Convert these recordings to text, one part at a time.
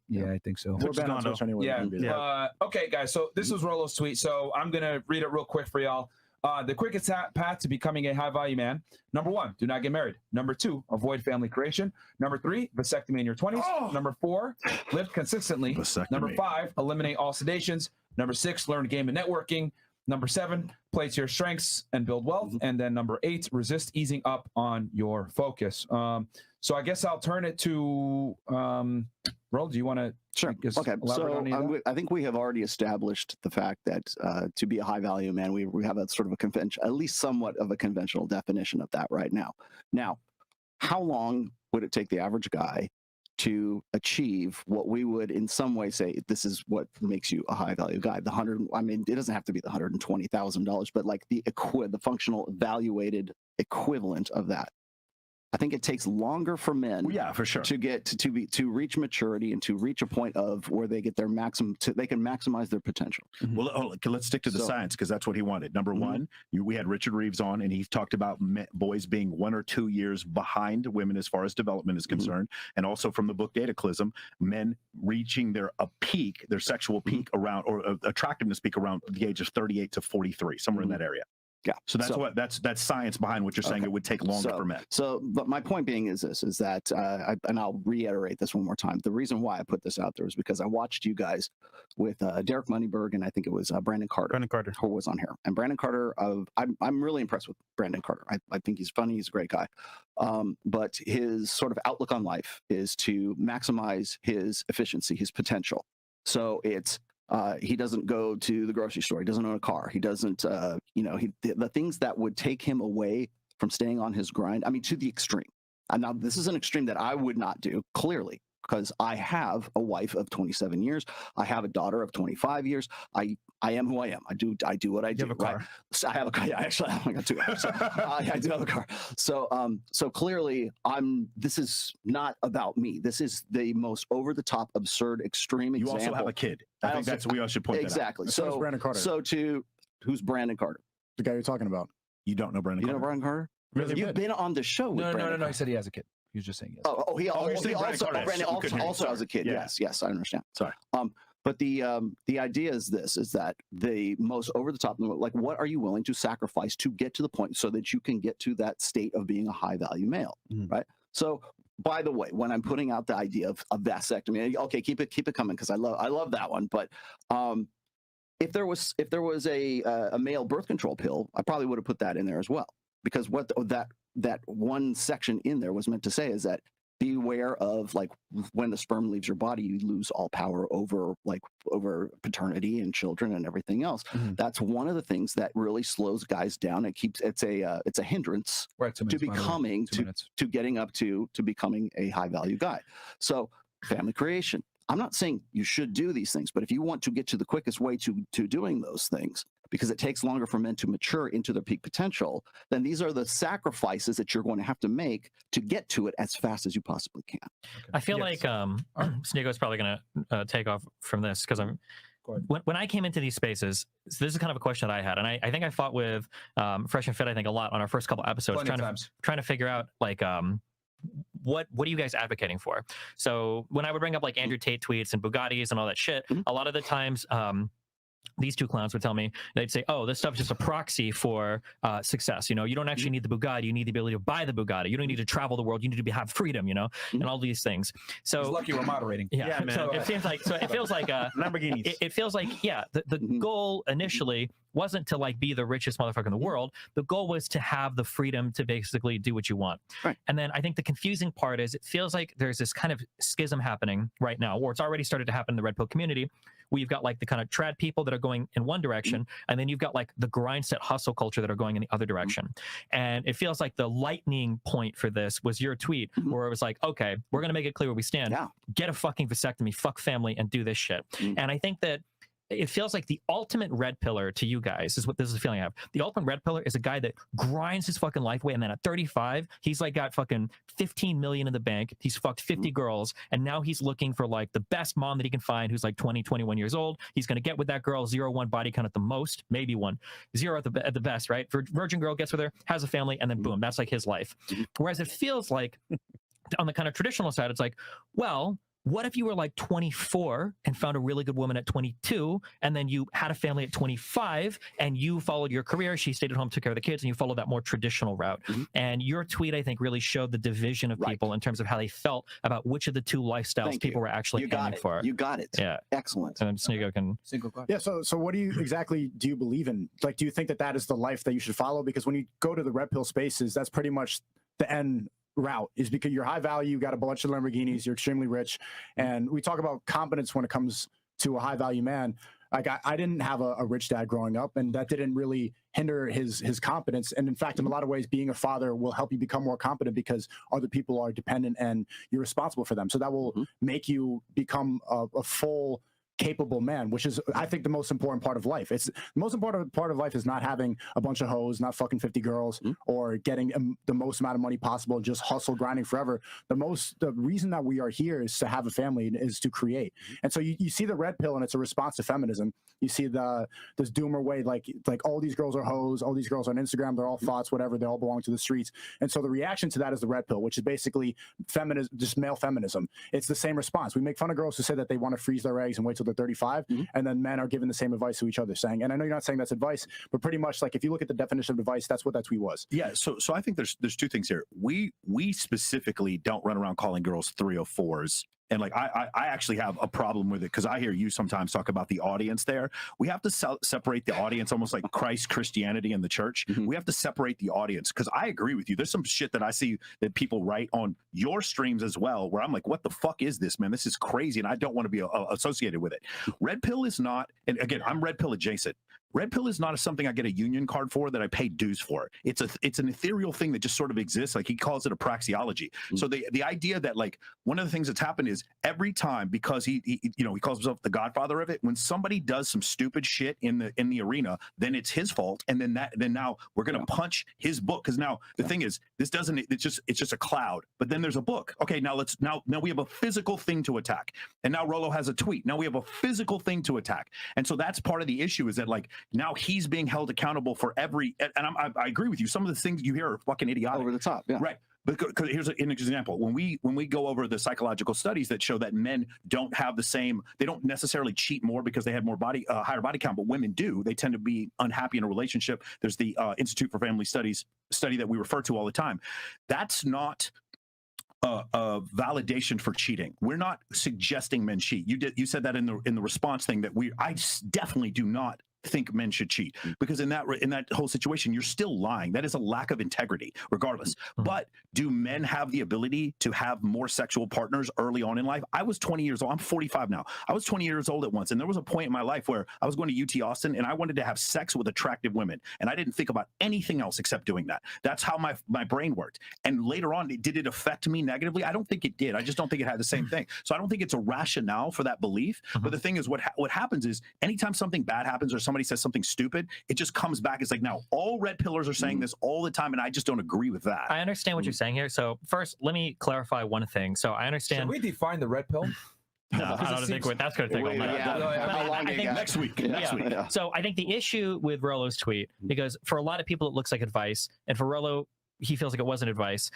Yeah, I think so. We're banned on Twitch anyway. Yeah. Okay, guys. So this was Rollo's tweet. So I'm gonna read it real quick for y'all. The quickest path to becoming a high-value man: number 1, do not get married. Number 2, avoid family creation. Number 3, vasectomy in your 20s. Number 4, lift consistently. Number 5, eliminate all sedations. Number 6, learn game and networking. Number 7, play to your strengths and build wealth. And then number 8, resist easing up on your focus. So I guess I'll turn it to Rollo. Do you want to? Sure. Okay. So I think we have already established the fact that to be a high value man, we have a sort of a convention, at least somewhat of a conventional definition of that right now. Now, how long would it take the average guy to achieve what we would in some way say this is what makes you a high value guy? I mean, it doesn't have to be the $120,000, but like the functional evaluated equivalent of that. I think it takes longer for men, for sure, to get to reach maturity and to reach a point of where they get their maximum, they can maximize their potential. Well, let's stick to the science, because that's what he wanted. Number one, we had Richard Reeves on, and he talked about boys being 1 or 2 years behind women as far as development is concerned, and also from the book Dataclysm, men reaching their peak, their sexual peak around, or attractiveness peak around the age of 38 to 43, somewhere in that area. Yeah. So that's science behind what you're saying. It would take longer for men. But my point being is that, and I'll reiterate this one more time. The reason why I put this out there is because I watched you guys with Derek Moneyberg, and I think it was Brandon Carter. Who was on here. And Brandon Carter, I'm really impressed with Brandon Carter. I think he's funny. He's a great guy. But his sort of outlook on life is to maximize his efficiency, his potential. So it's, he doesn't go to the grocery store. He doesn't own a car. He doesn't, the things that would take him away from staying on his grind, I mean, to the extreme. And now this is an extreme that I would not do, clearly, because I have a wife of 27 years. I have a daughter of 25 years. I am who I am. I do what I do. You have a car. Right? So I have a car. Yeah, actually, I got 2 cars. So, I do have a car. So clearly, this is not about me. This is the most over-the-top, absurd, extreme example. You also have a kid. I think that's we all should point exactly. that out. So Brandon Carter. Who's Brandon Carter? The guy you're talking about. You don't know Brandon Carter? You know Brandon Carter? Really? You've been on the show with Brandon. No. He said he has a kid. He was just saying yes. He also has a kid. Yeah. Yes, I understand. Sorry. But the idea is this: is that the most over the top, like, what are you willing to sacrifice to get to the point so that you can get to that state of being a high value male, right? So, by the way, when I'm putting out the idea of vasectomy, okay, keep it coming, because I love that one. But if there was a male birth control pill, I probably would have put that in there as well, because what that one section in there was meant to say is that beware of, like, when the sperm leaves your body, you lose all power over paternity and children and everything else. That's one of the things that really slows guys down. It's a hindrance to becoming to getting up to becoming a high value guy. So family creation. I'm not saying you should do these things, but if you want to get to the quickest way to doing those things, because it takes longer for men to mature into their peak potential, then these are the sacrifices that you're going to have to make to get to it as fast as you possibly can. Okay. I feel like Sneako is probably going to take off from this, because when I came into these spaces, so this is kind of a question that I had, and I think I fought with Fresh and Fit, I think, a lot on our first couple episodes, trying to figure out, like, what are you guys advocating for? So when I would bring up, like, Andrew Tate tweets and Bugattis and all that shit, a lot of the times these two clowns would tell me, they'd say, oh, this stuff's just a proxy for success. You know, you don't actually need the Bugatti. You need the ability to buy the Bugatti. You don't need to travel the world. You need to have freedom, you know, and all these things. So it's lucky we're moderating. Yeah, man. So it seems like, it feels like Lamborghinis. It feels like, the goal initially wasn't to, like, be the richest motherfucker in the world. The goal was to have the freedom to basically do what you want. Right. And then I think the confusing part is, it feels like there's this kind of schism happening right now, or it's already started to happen in the Red Pill community, where you've got, like, the kind of trad people that are going in one direction, and then you've got, like, the grind set hustle culture that are going in the other direction. And it feels like the lightning point for this was your tweet, where it was like, okay, we're going to make it clear where we stand. Get a fucking vasectomy, fuck family, and do this shit. And I think that it feels like the ultimate red pillar to you guys is the feeling I have. The ultimate red pillar is a guy that grinds his fucking life away, and then at 35, he's, like, got fucking 15 million in the bank. He's fucked 50 girls, and now he's looking for, like, the best mom that he can find, who's, like, 20, 21 years old. He's going to get with that girl, 0-1 body count at the most, maybe 1, 0 at the best, right? Virgin girl gets with her, has a family, and then boom, that's, like, his life. Whereas it feels like on the kind of traditional side, it's like, well, what if you were like 24 and found a really good woman at 22, and then you had a family at 25 and you followed your career, she stayed at home, took care of the kids, and you followed that more traditional route. And your tweet, I think, really showed the division of people in terms of how they felt about which of the two lifestyles people were actually aiming for. You got it. Yeah. Excellent. And Sneako can... Yeah, so what do you exactly do you believe in? Like, do you think that that is the life that you should follow? Because when you go to the red pill spaces, that's pretty much the end route, is because you're high value, you got a bunch of Lamborghinis, you're extremely rich. And we talk about competence when it comes to a high value man. Like, I didn't have a rich dad growing up, and that didn't really hinder his competence. And in fact, in a lot of ways, being a father will help you become more competent because other people are dependent and you're responsible for them. So that will make you become a full, capable man, which is, I think, the most important part of life. It's the most important part of life is not having a bunch of hoes, not fucking 50 girls, or getting the most amount of money possible, just hustle, grinding forever. The reason that we are here is to have a family, is to create. And so you see the red pill, and it's a response to feminism. You see this doomer way, like all these girls are hoes, all these girls on Instagram, they're all thoughts, whatever, they all belong to the streets. And so the reaction to that is the red pill, which is basically feminism, just male feminism. It's the same response. We make fun of girls who say that they want to freeze their eggs and wait till they're 35, and then men are giving the same advice to each other, saying, and I know you're not saying that's advice, but pretty much, like, if you look at the definition of advice, that's what that tweet was. Yeah, so I think there's two things here. We specifically don't run around calling girls 304s. And like, I actually have a problem with it, because I hear you sometimes talk about the audience there. We have to separate the audience, almost like Christ, Christianity, and the church. We have to separate the audience, because I agree with you. There's some shit that I see that people write on your streams as well, where I'm like, what the fuck is this, man? This is crazy, and I don't want to be associated with it. Red pill is not, and again, I'm red pill adjacent. Red pill is not something I get a union card for that I pay dues for. It's an ethereal thing that just sort of exists. Like, he calls it a praxeology. So the idea that, like, one of the things that's happened is every time, because he calls himself the godfather of it, when somebody does some stupid shit in the arena, then it's his fault, and then now we're gonna punch his book, because now the thing is, it's just a cloud, but then there's a book. Okay, now we have a physical thing to attack, and now Rollo has a tweet. Now we have a physical thing to attack, and so that's part of the issue, is that, like, now he's being held accountable for every, and I agree with you. Some of the things you hear are fucking idiotic, over the top, yeah. Right. Because here's an example. When we go over the psychological studies that show that men don't have the same, they don't necessarily cheat more because they have more higher body count, but women do. They tend to be unhappy in a relationship. There's the Institute for Family Studies study that we refer to all the time. That's not a validation for cheating. We're not suggesting men cheat. You said that in the response thing, that I definitely do not think men should cheat, because in that whole situation, you're still lying. That is a lack of integrity, regardless. But do men have the ability to have more sexual partners early on in life? I was 20 years old. I'm 45 now. I was 20 years old at once, and there was a point in my life where I was going to UT Austin, and I wanted to have sex with attractive women, and I didn't think about anything else except doing that. That's how my brain worked. And later on, did it affect me negatively? I don't think it did. I just don't think it had the same thing. So I don't think it's a rationale for that belief. But the thing is, what happens is, anytime something bad happens or somebody says something stupid, it just comes back. It's like, now all red pillars are saying this all the time, and I just don't agree with that. I understand what you're saying here. So first, let me clarify one thing. So I understand. Should we define the red pill? No, I don't think that's going to take all night. I think next week. Yeah. So I think the issue with Rollo's tweet, because for a lot of people it looks like advice, and for Rollo, he feels like it wasn't advice.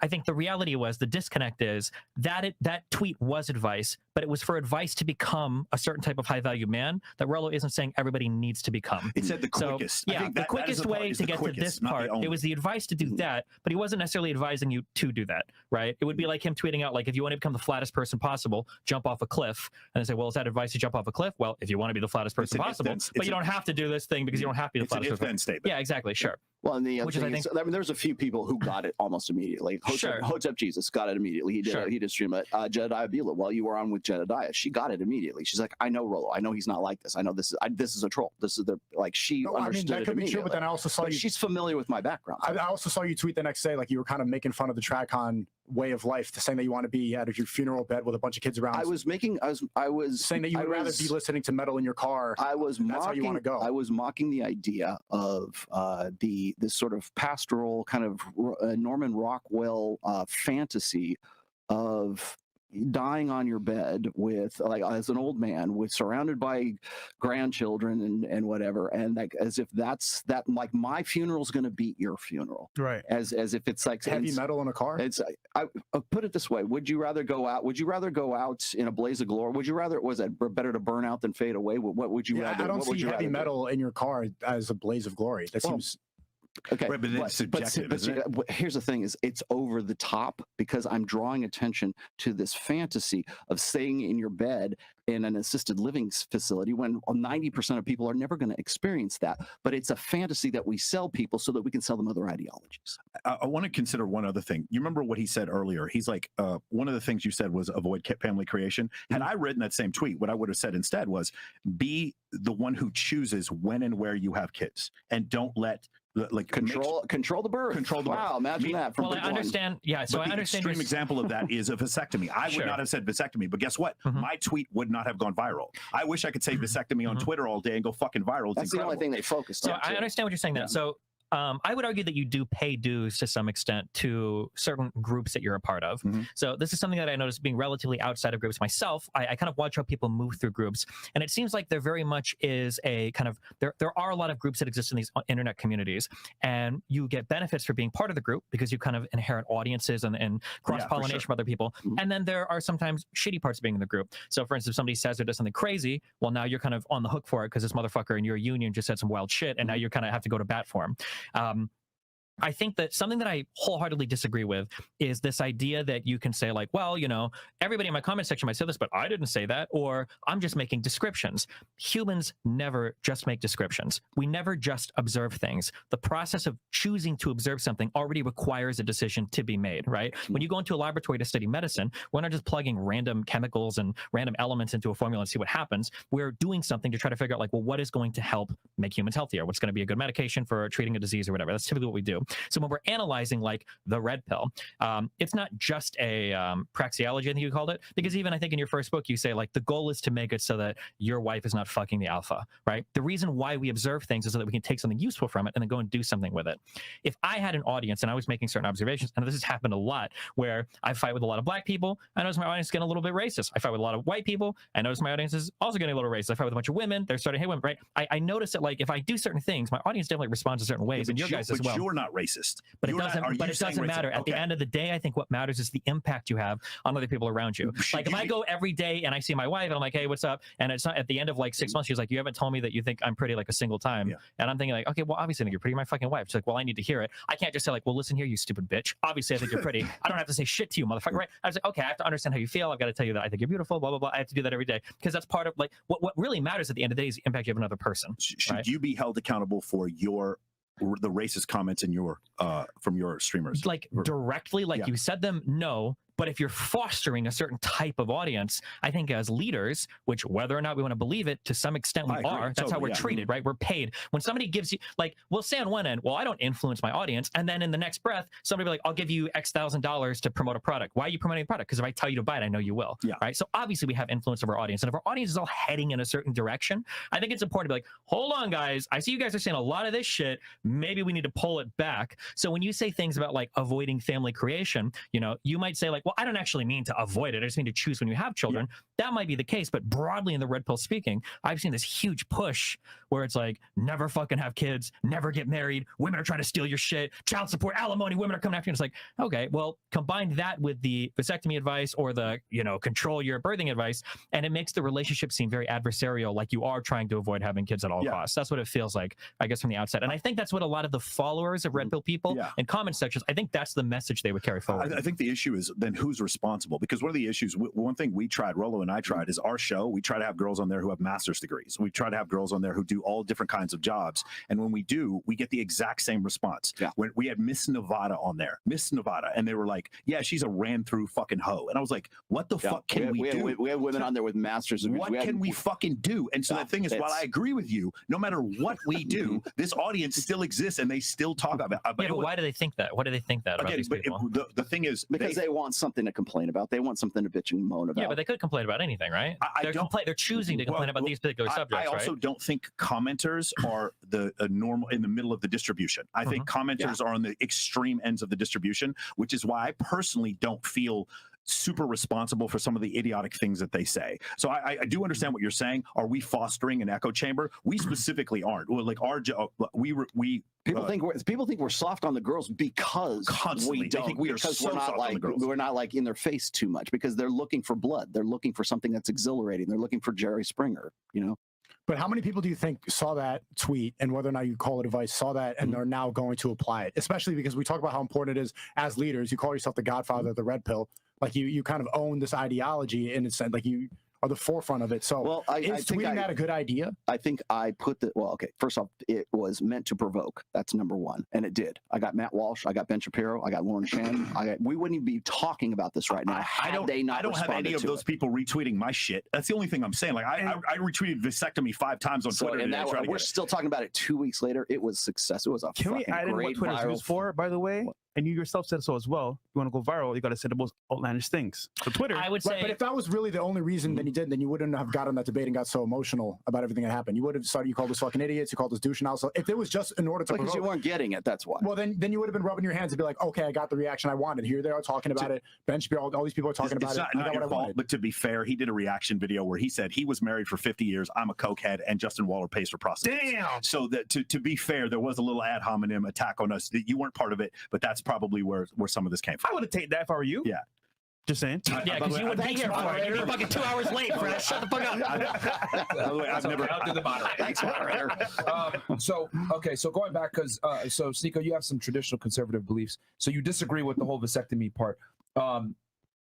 I think the reality was, the disconnect is that that tweet was advice, but it was for advice to become a certain type of high value man that Rollo isn't saying everybody needs to become. It said the quickest. So, yeah, the quickest way to get to this part. It was the advice to do that, but he wasn't necessarily advising you to do that, right? It would be like him tweeting out, like, if you want to become the flattest person possible, jump off a cliff. And they say, well, is that advice to jump off a cliff? Well, if you want to be the flattest person possible, but you don't have to do this thing because you don't have to be the flattest person. It's an if-then statement. Yeah, exactly, sure. Well, and the other thing is, I mean, there's a few people who got it almost immediately. Hotep Jesus got it immediately. He did stream it. Jedediah Bila, while you were on with Jedediah, she got it immediately. She's like, I know Rollo. I know he's not like this. I know this is a troll. This is she understood that could be true, but then I also saw she's familiar with my background. I also saw you tweet the next day, like, you were kind of making fun of the TradCon way of life, to saying that you want to be at your funeral bed with a bunch of kids around. I was saying that you would rather be listening to metal in your car. That's how you want to go. I was mocking the idea of this sort of pastoral kind of Norman Rockwell fantasy of dying on your bed with, like, as an old man, with surrounded by grandchildren and whatever, and like as if that's that, like my funeral's going to beat your funeral, Right. as if it's like Heavy metal in a car. it's I put it this way: would you rather go out in a blaze of glory? Would you rather, was it better to burn out than fade away? What would you Yeah, rather? I don't what would see you heavy rather do? metal in your car as a blaze of glory. That seems Okay, Right, but it's subjective, isn't it? Here's the thing: is it's over the top because I'm drawing attention to this fantasy of staying in your bed in an assisted living facility when 90% of people are never going to experience that. But it's a fantasy that we sell people so that we can sell them other ideologies. I want to consider one other thing. You remember what he said earlier? He's like, one of the things you said was avoid family creation. Had I written that same tweet, what I would have said instead was be the one who chooses when and where you have kids, and don't let like Control the birth. Control the birth. Wow, imagine that. From Well, I people on- understand. Yeah, so But I the understand. extreme example of that is a vasectomy. I Sure. would not have said vasectomy, but guess what? Mhm. My tweet would not have gone viral. I wish I could say vasectomy on Mhm. Twitter all day and go fucking viral. It's That's the only incredible. thing they focused So on. I too. understand what you're saying. Yeah. Then, so I would argue that you do pay dues to some extent to certain groups that you're a part of. Mhm. So this is something that I noticed being relatively outside of groups myself. I kind of watch how people move through groups, and it seems like there very much is a kind of there are a lot of groups that exist in these internet communities, and you get benefits for being part of the group because you kind of inherit audiences and cross pollination sure. from other people. Mhm. And then there are sometimes shitty parts of being in the group. So for instance, if somebody says or does something crazy, well, now you're kind of on the hook for it because this motherfucker in your union just said some wild shit, and now you kind of have to go to bat for him. I think that something that I wholeheartedly disagree with is this idea that you can say like, well, you know, everybody in my comment section might say this, but I didn't say that, or I'm just making descriptions. Humans never just make descriptions. We never just observe things. The process of choosing to observe something already requires a decision to be made, right? When you go into a laboratory to study medicine, we're not just plugging random chemicals and random elements into a formula and see what happens. We're doing something to try to figure out like, well, what is going to help make humans healthier? What's going to be a good medication for treating a disease or whatever? That's typically what we do. So when we're analyzing like the red pill, it's not just a praxeology, I think you called it, because even I think in your first book, you say like the goal is to make it so that your wife is not fucking the alpha, right? The reason why we observe things is so that we can take something useful from it and then go and do something with it. If I had an audience and I was making certain observations, and this has happened a lot, where I fight with a lot of black people, I notice my audience is getting a little bit racist. I fight with a lot of white people, I notice my audience is also getting a little racist. I fight with a bunch of women, they're starting to hate women, right? I notice that like if I do certain things, my audience definitely responds in certain ways, and your guys as well. But you're not racist. But You're it doesn't. Not, but it doesn't matter. At the end of the day, I think what matters is the impact you have on other people around you. Like if I go every day and I see my wife and I'm like, "Hey, what's up?" and it's not at the end of like 6 months, she's like, "You haven't told me that you think I'm pretty like a single time." Yeah. And I'm thinking like, "Okay, well, obviously I think you're pretty. My fucking wife." She's like, "Well, I need to hear it. I can't just say like, well, listen here, you stupid bitch. Obviously I think you're pretty. I don't have to say shit to you, motherfucker, right?" I was like, "Okay, I have to understand how you feel. I've got to tell you that I think you're beautiful. Blah blah blah. I have to do that every day because that's part of like what really matters at the end of the day is the impact you have on another person." Should right? you be held accountable for the racist comments in your from your streamers? Like directly, like Yeah. you said them, no. But if you're fostering a certain type of audience, I think as leaders, which whether or not we want to believe it, to some extent we I agree. are, that's how Totally, we're yeah. treated, right? We're paid. When somebody gives you, like, we'll say on one end, well, I don't influence my audience. And then in the next breath, somebody will be like, I'll give you X $1,000 to promote a product. Why are you promoting a product? Because if I tell you to buy it, I know you will. Yeah. Right. So obviously we have influence of our audience. And if our audience is all heading in a certain direction, I think it's important to be like, hold on, guys. I see you guys are saying a lot of this shit. Maybe we need to pull it back. So when you say things about like avoiding family creation, you know, you might say like, well, I don't actually mean to avoid it. I just mean to choose when you have children. That might be the case, but broadly in the red pill speaking, I've seen this huge push where it's like, never fucking have kids, never get married, women are trying to steal your shit, child support, alimony, women are coming after you. And it's like, okay, well, combine that with the vasectomy advice or the, you know, control your birthing advice, and it makes the relationship seem very adversarial, like you are trying to avoid having kids at all costs. That's what it feels like, I guess, from the outside. And I think that's what a lot of the followers of red pill people in comment sections, I think that's the message they would carry forward. I think the issue is then who's responsible, because one of the issues, one thing we tried, Rollo and I tried, is our show. We try to have girls on there who have master's degrees. We try to have girls on there who do all different kinds of jobs. And when we do, we get the exact same response. Yeah. When we had Miss Nevada on there, Miss Nevada, and they were like, yeah, she's a ran through fucking hoe. And I was like, what the fuck can we do? We have women on there with masters degrees. What can we fucking do? And so the thing is, while I agree with you, no matter what we do, this audience still exists and they still talk about it. But why do they think that? Why do they think that about these people? The thing is, because they want something to complain about. They want something to bitch and moan about. Yeah, but they could complain about anything, right? They're choosing to complain about these particular subjects. I also don't think commenters are the normal in the middle of the distribution. I think commenters are on the extreme ends of the distribution, which is why I personally don't feel super responsible for some of the idiotic things that they say. So I do understand what you're saying. Are we fostering an echo chamber? We specifically aren't. Well, like People think we're soft on the girls because constantly we they don't, think we are because so we're not soft on the girls. we're not like in their face too much because they're looking for blood. They're looking for something that's exhilarating. They're looking for Jerry Springer, you know. But how many people do you think saw that tweet, and whether or not you call it advice, saw that and are now going to apply it? Especially because we talk about how important it is as leaders. You call yourself the godfather of the red pill. Like you kind of own this ideology, and it's like you are the forefront of it. So Well, is tweeting that a good idea? I think I put the, well, okay, first off, it was meant to provoke. That's number one. And it did. I got Matt Walsh, I got Ben Shapiro, I got Lauren Shannon. We wouldn't even be talking about this right now I don't have any of those people retweeting my shit. That's the only thing I'm saying. Like I retweeted vasectomy 5 times on Twitter. And that, we're still talking about it 2 weeks later. It was success. It was a Can we fucking add in what great Twitter's viral used for, by the way? What? And you yourself said so as well. You want to go viral, you got to say the most outlandish things. So Twitter. I would say, Right, but if that was really the only reason then you did, then you wouldn't have got on that debate and got so emotional about everything that happened. You would have started, you called us fucking idiots, you called us douche and also if it was just in order to because provoke, you weren't getting it. That's why. well, then you would have been rubbing your hands and be like, okay, I got the reaction I wanted. Here they are talking about it. Ben Shapiro, all these people are talking about it's it. not, I not got what your I fault, wanted. but to be fair, he did a reaction video where he said he was married for 50 years. I'm a cokehead, and Justin Waller pays for prostitutes. Damn. So that to be fair, there was a little ad hominem attack on us. That you weren't part of it, but that's probably where some of this came from. I would have taken that if I were you. Yeah. Just saying. yeah, because you would be here for it. You'd be fucking 2 hours late, Fred. Shut the fuck up. By the way, I've never. I'll do the moderator. Thanks, moderator. So going back, because so Sneako, you have some traditional conservative beliefs. So you disagree with the whole vasectomy part.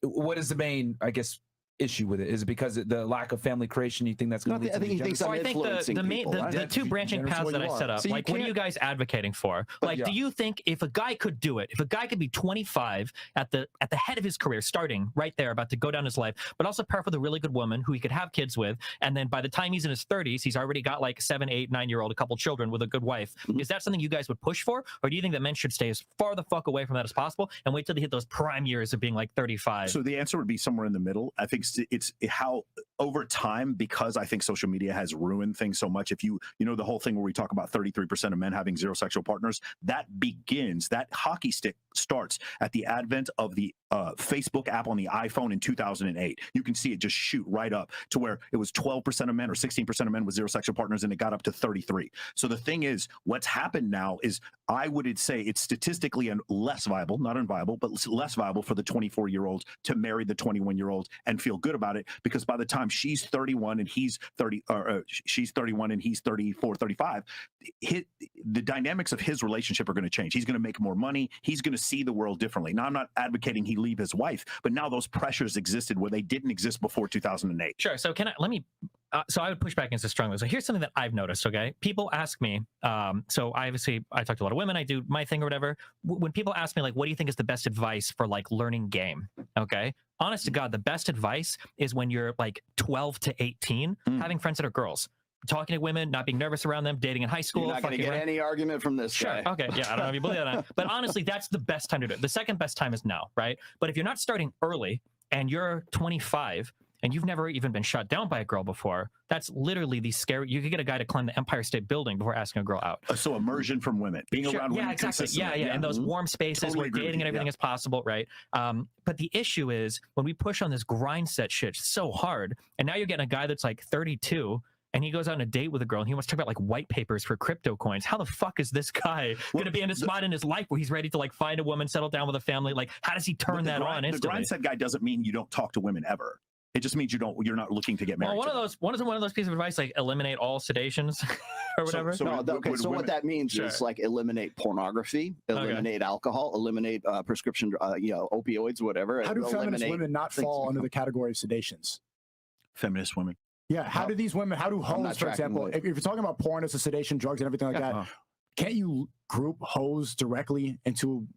What is the main, I guess, issue with it? Is it because of the lack of family creation? You think that's going to lead to I think he thinks I'm I think influencing the main, people, right? the two branching Generous paths what that you I set are. up, So you like, what are you can't- guys advocating for? Like, do you think if a guy could do it, if a guy could be 25 at the head of his career, starting right there, about to go down his life, but also pair with a really good woman who he could have kids with, and then by the time he's in his 30s, he's already got like 7, 8, 9-year-old, a couple children with a good wife. Is that something you guys would push for, or do you think that men should stay as far the fuck away from that as possible and wait till they hit those prime years of being like 35? So the answer would be somewhere in the middle. I think it's how over time, because I think social media has ruined things so much. If you know the whole thing where we talk about 33% of men having 0 sexual partners, that hockey stick starts at the advent of the Facebook app on the iPhone in 2008. You can see it just shoot right up to where it was 12% of men or 16% of men with 0 sexual partners, and it got up to 33. So the thing is, what's happened now is I would say it's statistically less viable, not unviable, but less viable for the 24-year-old to marry the 21-year-old and feel good about it, because by the time she's 31 and he's 30, or she's 31 and he's 34, 35, the dynamics of his relationship are going to change. He's going to make more money. He's going to see the world differently. Now, I'm not advocating he leave his wife, but now those pressures existed where they didn't exist before 2008. Sure. So so I would push back against this strongly. So here's something that I've noticed, okay? People ask me, so I talk to a lot of women, I do my thing or whatever. When people ask me, like, what do you think is the best advice for like learning game? Okay. Honest to God, the best advice is when you're like 12 to 18, having friends that are girls. Talking to women, not being nervous around them, dating in high school. You're not going to get any argument from this Sure. guy. Okay. Yeah. I don't know if you believe that or not. But honestly, that's the best time to do it. The second best time is now, right? But if you're not starting early and you're 25 and you've never even been shot down by a girl before, that's literally the scary. You could get a guy to climb the Empire State Building before asking a girl out. So immersion from women, being around women consistently. Yeah. And those warm spaces Totally where agree with dating you, and everything is possible, right? But the issue is when we push on this grind set shit so hard, and now you're getting a guy that's like 32 and he goes on a date with a girl and he wants to talk about like white papers for crypto coins. How the fuck is this guy going to be in a spot in his life where he's ready to like find a woman, settle down with a family? Like, how does he turn that on instantly? The grind set guy doesn't mean you don't talk to women ever. It just means you're not looking to get married. Well, one of those pieces of advice, like eliminate all So sedations or whatever. What that means is like eliminate pornography, eliminate alcohol, eliminate prescription, opioids, whatever. How do feminist women not fall under the category of sedations? Feminist women. Yeah, how do hoes, for example, if you're talking about porn as a sedation, drugs and everything like that, can't you group hoes directly into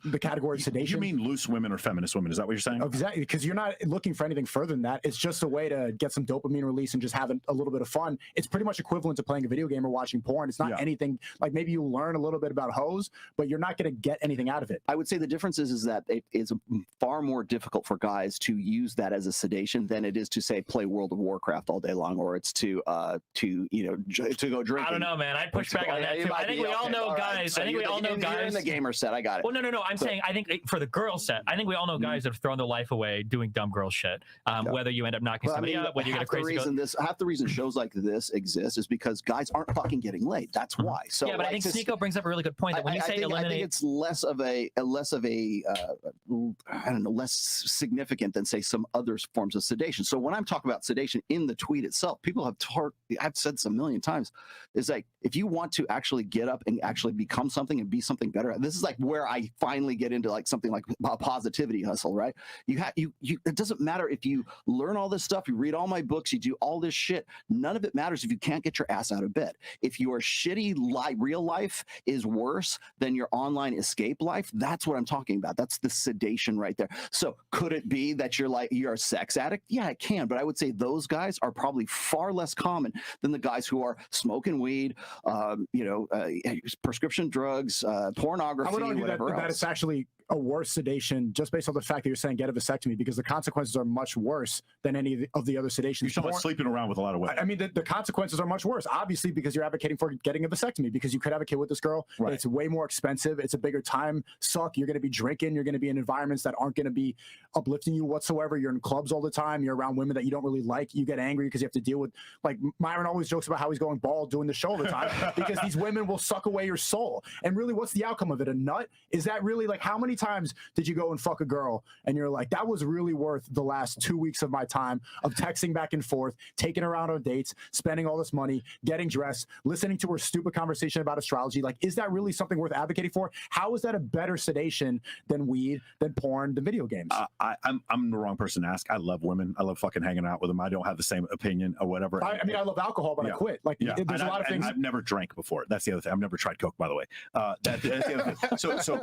the category of sedation? You mean loose women or feminist women? Is that what you're saying? Exactly, because you're not looking for anything further than that. It's just a way to get some dopamine release and just have a little bit of fun. It's pretty much equivalent to playing a video game or watching porn. It's not anything, like maybe you learn a little bit about hoes, but you're not going to get anything out of it. I would say the difference is that it is far more difficult for guys to use that as a sedation than it is to say play World of Warcraft all day long, or it's to go drinking. I don't know, man. I'd push back on that too. I think we all know guys. I think we all know guys. You're in the gamer set. I got it. Well, no. No. I'm saying I think for the girl set, I think we all know guys that have thrown their life away doing dumb girl shit. Whether you end up knocking somebody up, whether you get a crazy. Half the reason shows like this exist is because guys aren't fucking getting laid. That's why. So yeah, but I think Sneako brings up a really good point that when you say eliminate, I think it's less of a I don't know, less significant than say some other forms of sedation. So when I'm talking about sedation in the tweet itself, people have I've said this a million times, is like if you want to actually get up and actually become something and be something better, this is like where I finally get into like something like a positivity hustle, right? It doesn't matter if you learn all this stuff, you read all my books, you do all this shit. None of it matters if you can't get your ass out of bed. If your shitty real life is worse than your online escape life, that's what I'm talking about. That's the sedation right there. So could it be that you're a sex addict? Yeah, it can, but I would say those guys are probably far less common than the guys who are smoking weed, prescription drugs, pornography, I would argue whatever else. that it's actually a worse sedation just based on the fact that you're saying get a vasectomy, because the consequences are much worse than any of the other sedations. You're talking about sleeping around with a lot of women. I mean, the consequences are much worse, obviously, because you're advocating for getting a vasectomy, because you could have a kid with this girl. Right. It's way more expensive. It's a bigger time suck. You're going to be drinking. You're going to be in environments that aren't going to be uplifting you whatsoever. You're in clubs all the time. You're around women that you don't really like. You get angry because you have to deal with, like, Myron always jokes about how he's going bald doing the show all the time because these women will suck away your soul. And really, what's the outcome of it? A nut? Is that really, like, how many times did you go and fuck a girl and you're like, that was really worth the last 2 weeks of my time of texting back and forth, taking her out on dates, spending all this money, getting dressed, listening to her stupid conversation about astrology? Like, is that really something worth advocating for? How is that a better sedation than weed, than porn, than video games? I'm the wrong person to ask. I love women. I love fucking hanging out with them. I don't have the same opinion or whatever. I mean, I love alcohol, but I quit. Like, there's a lot of things. I've never drank before. That's the other thing. I've never tried Coke, by the way. That's the other thing. So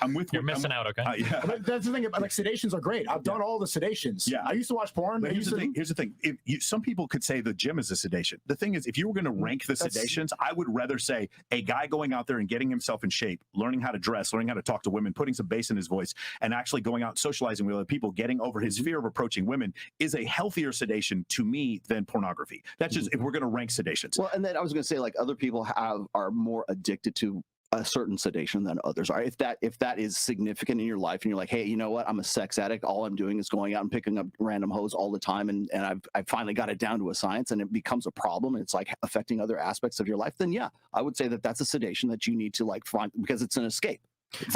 I'm with you. You're missing out, okay? Yeah. But that's the thing. Like, sedations are great. I've done all the sedations. Yeah. I used to watch porn. But here's the thing. Some people could say the gym is a sedation. The thing is, if you were going to rank the sedations, I would rather say a guy going out there and getting himself in shape, learning how to dress, learning how to talk to women, putting some bass in his voice, and actually going out and socializing with other people, getting over his fear of approaching women is a healthier sedation to me than pornography. That's just if we're going to rank sedations. Well, and then I was going to say, like, other people are more addicted to a certain sedation than others are. If that is significant in your life and you're like, hey, you know what, I'm a sex addict, all I'm doing is going out and picking up random hoes all the time, and I've finally got it down to a science, and it becomes a problem, and it's like affecting other aspects of your life, then yeah, I would say that's a sedation that you need to like find, because it's an escape.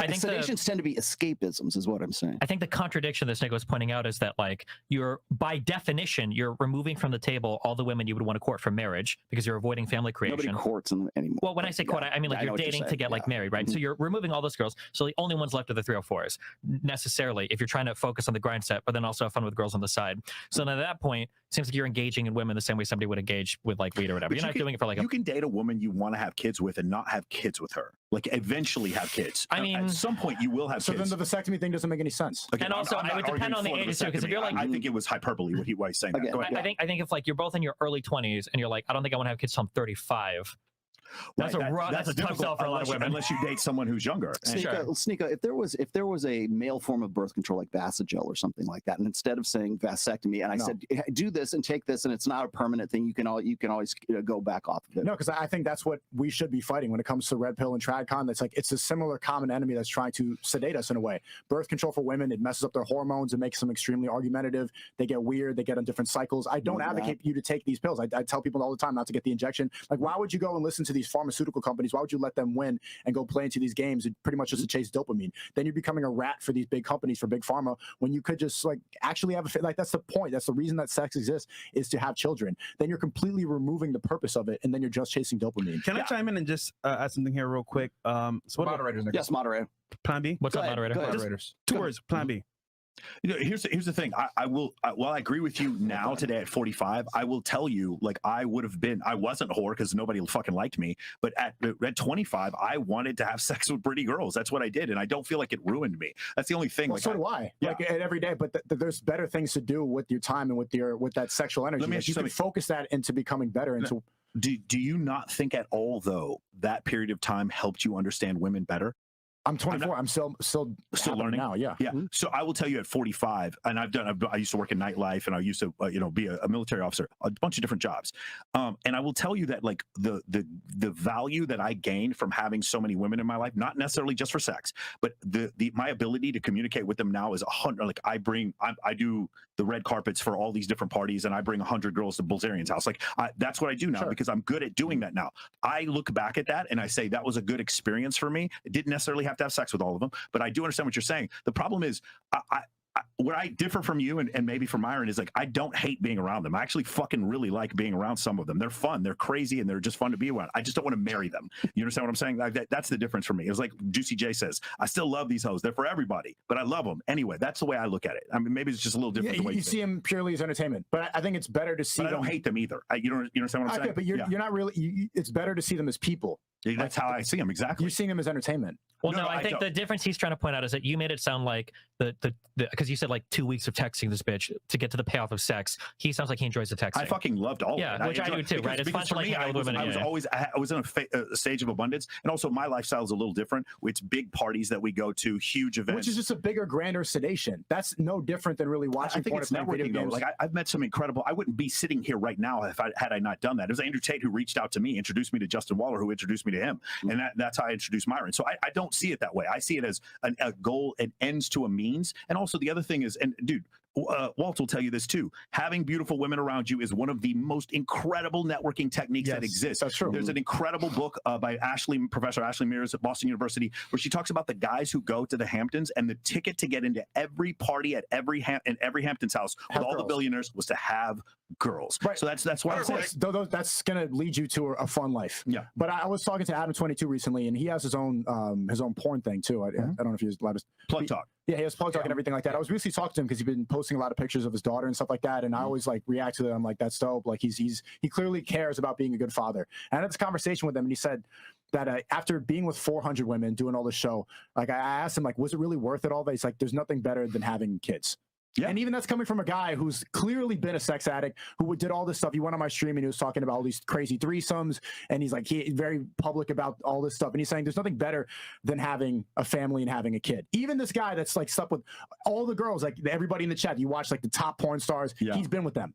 I think sedations tend to be escapisms, is what I'm saying. I think the contradiction that Sneako was pointing out is that, like, you're, by definition, you're removing from the table all the women you would want to court for marriage because you're avoiding family creation. Nobody courts them anymore. Well, when I say court, I mean, like, you're dating to get like married, right? So you're removing all those girls. So the only ones left are the 304s, necessarily, if you're trying to focus on the grind set, but then also have fun with girls on the side. So then at that point, it seems like you're engaging in women the same way somebody would engage with, like, weed or whatever. You're not doing it for, like, you can date a woman you want to have kids with and not have kids with her. Like, eventually have kids. I mean, at some point you will have so kids. then the vasectomy thing doesn't make any sense. And also, it would depend on the age too, because if you're like, I think it was hyperbole what he's saying. Okay. Go ahead. I think if, like, you're both in your early 20s and you're like, I don't think I want to have kids till I'm 35. That's a tough sell for a lot of women. Unless you date someone who's younger. Sneako, if there was a male form of birth control like Vasogel or something like that, and instead of saying vasectomy, and I said do this and take this, and it's not a permanent thing, you can always go back off of it. No, because I think that's what we should be fighting when it comes to red pill and tradcon. That's like, it's a similar common enemy that's trying to sedate us in a way. Birth control for women, it messes up their hormones, it makes them extremely argumentative. They get weird, they get on different cycles. I don't advocate you to take these pills. I tell people all the time not to get the injection. Like, why would you go and listen to these pharmaceutical companies? Why would you let them win and go play into these games pretty much just to chase dopamine? Then you're becoming a rat for these big companies, for big pharma, when you could just, like, actually have a, like, that's the point. That's the reason that sex exists, is to have children. Then you're completely removing the purpose of it, and then you're just chasing dopamine. Can I chime in and just add something here real quick? So Moderators. Yes, moderator. Plan B? What's up, moderator? Moderators. Two words, Plan B. You know, here's the thing. While I agree with you now today at 45, I will tell you, like, I wasn't a whore because nobody fucking liked me. But at 25, I wanted to have sex with pretty girls. That's what I did, and I don't feel like it ruined me. That's the only thing. Well, like, so do I. Yeah. Like, every day. But there's better things to do with your time and with that sexual energy. Let me Like, you can focus that into becoming better. Into do you not think at all, though, that period of time helped you understand women better? I'm 24. I'm still learning now. Yeah. Yeah. So I will tell you at 45, and I used to work in nightlife, and I used to, be a military officer, a bunch of different jobs. And I will tell you that like the value that I gained from having so many women in my life, not necessarily just for sex, but my ability to communicate with them now is 100. Like I do the red carpets for all these different parties, and I bring 100 girls to Bulgarian's house. Like that's what I do now because I'm good at doing that now. I look back at that and I say that was a good experience for me. It didn't necessarily have to have sex with all of them, but I do understand what you're saying. The problem is where I differ from you and maybe from Myron is like, I don't hate being around them. I actually fucking really like being around some of them. They're fun, they're crazy, and they're just fun to be around. I just don't want to marry them. You understand what I'm saying? That's the difference for me. It's like Juicy J says, I still love these hoes. They're for everybody, but I love them. Anyway, that's the way I look at it. I mean, maybe it's just a little different. Yeah, the way you see them purely as entertainment, but I think it's better to see them. I don't hate them either. You understand what I'm saying? But you're not really, it's better to see them as people. That's how I see them, exactly. You're seeing them as entertainment. Well, no, I think the difference he's trying to point out is that you made it sound like because you said like 2 weeks of texting this bitch to get to the payoff of sex. He sounds like he enjoys the texting. I fucking loved all of it. Yeah, which I do too, right? It's fun to like hang out with women. I was in a stage of abundance, and also my lifestyle is a little different. It's big parties that we go to, huge events, which is just a bigger, grander sedation. That's no different than really watching. I think it's networking though. Like I've met some incredible. I wouldn't be sitting here right now had I not done that. It was Andrew Tate who reached out to me, introduced me to Justin Waller, who introduced me to him, and that's how I introduced Myron. So I don't see it that way. I see it as a goal, an ends to a means. And also the other thing is, and dude, Walt will tell you this too, having beautiful women around you is one of the most incredible networking techniques that exists. That's true. There's an incredible book by Professor Ashley Mears at Boston University, where she talks about the guys who go to the Hamptons, and the ticket to get into every party at every Hamptons house with all the billionaires was to have girls. Right. So that's why that's going to lead you to a fun life. Yeah. But I was talking to Adam 22 recently, and he has his own porn thing too. I don't know if he's allowed to plug talk. Yeah, he has plug talk and everything like that. I was recently talking to him because he's been posting a lot of pictures of his daughter and stuff like that, and I always like react to them like, that's dope. Like he clearly cares about being a good father. And I had this conversation with him, and he said that after being with 400 women doing all this show, like I asked him like, was it really worth it all? That he's like, there's nothing better than having kids. Yeah. And even that's coming from a guy who's clearly been a sex addict, who did all this stuff. He went on my stream and he was talking about all these crazy threesomes, and he's like, he's very public about all this stuff. And he's saying there's nothing better than having a family and having a kid. Even this guy that's like slept with all the girls, like everybody in the chat, you watch like the top porn stars, he's been with them.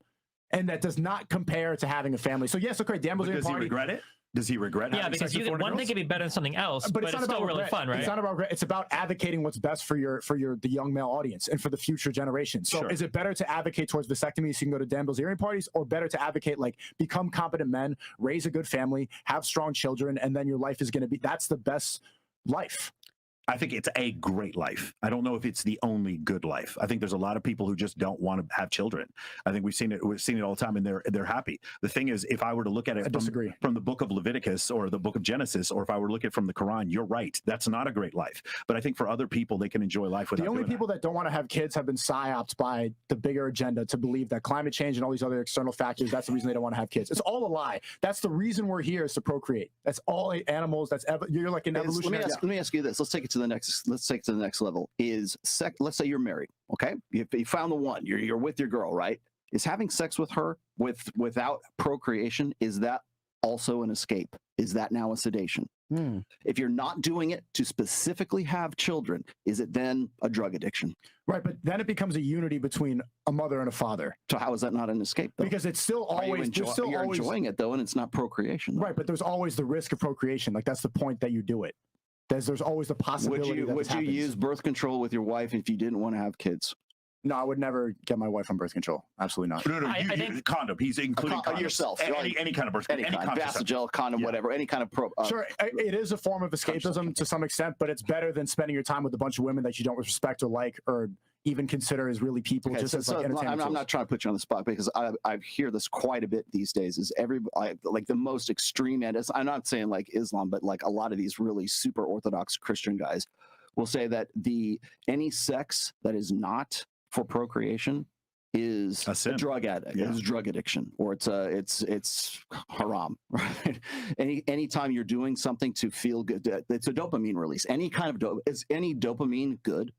And that does not compare to having a family. So yes, okay, Dan Bilzerian does he regret it? Does he regret? Yeah, because one thing could be better than something else, but it's still really fun, right? It's not about regret. It's about advocating what's best for the young male audience and for the future generation. So is it better to advocate towards vasectomy so you can go to Dan Bilzerian parties, or better to advocate like become competent men, raise a good family, have strong children, and then your life is going to be, that's the best life. I think it's a great life. I don't know if it's the only good life. I think there's a lot of people who just don't want to have children. I think we've seen it all the time, and they're happy. The thing is, if I were to look at it from the book of Leviticus or the book of Genesis, or if I were to look at it from the Quran, you're right. That's not a great life. But I think for other people, they can enjoy life without. The only people that don't want to have kids have been psyoped by the bigger agenda to believe that climate change and all these other external factors, that's the reason they don't want to have kids. It's all a lie. That's the reason we're here, is to procreate. That's all animals. You're like an evolutionary. Let me ask you this. Let's take it to the next level. Let's say you're married, okay? You found the one. You're with your girl, right? Is having sex with her without procreation, is that also an escape? Is that now a sedation? If you're not doing it to specifically have children, is it then a drug addiction? Right, but then it becomes a unity between a mother and a father. So how is that not an escape, though? Because it's still always you're enjoying it, though, and it's not procreation, though. Right, but there's always the risk of procreation. Like, that's the point that you do it. There's always the possibility. Would you use birth control with your wife if you didn't want to have kids? No, I would never get my wife on birth control. Absolutely not. No, I think condom. He's including yourself. Any kind of birth control. Any kind, Vasogel, condom, whatever. Any kind of sure, it is a form of escapism to some extent, but it's better than spending your time with a bunch of women that you don't respect or like, or even consider as really people. Okay, I'm not trying to put you on the spot, because I hear this quite a bit these days. Is like the most extreme end? I'm not saying like Islam, but like a lot of these really super Orthodox Christian guys will say that any sex that is not for procreation is a drug addict, is drug addiction, or it's haram, right? Anytime you're doing something to feel good, it's a dopamine release. Any kind of is any dopamine good?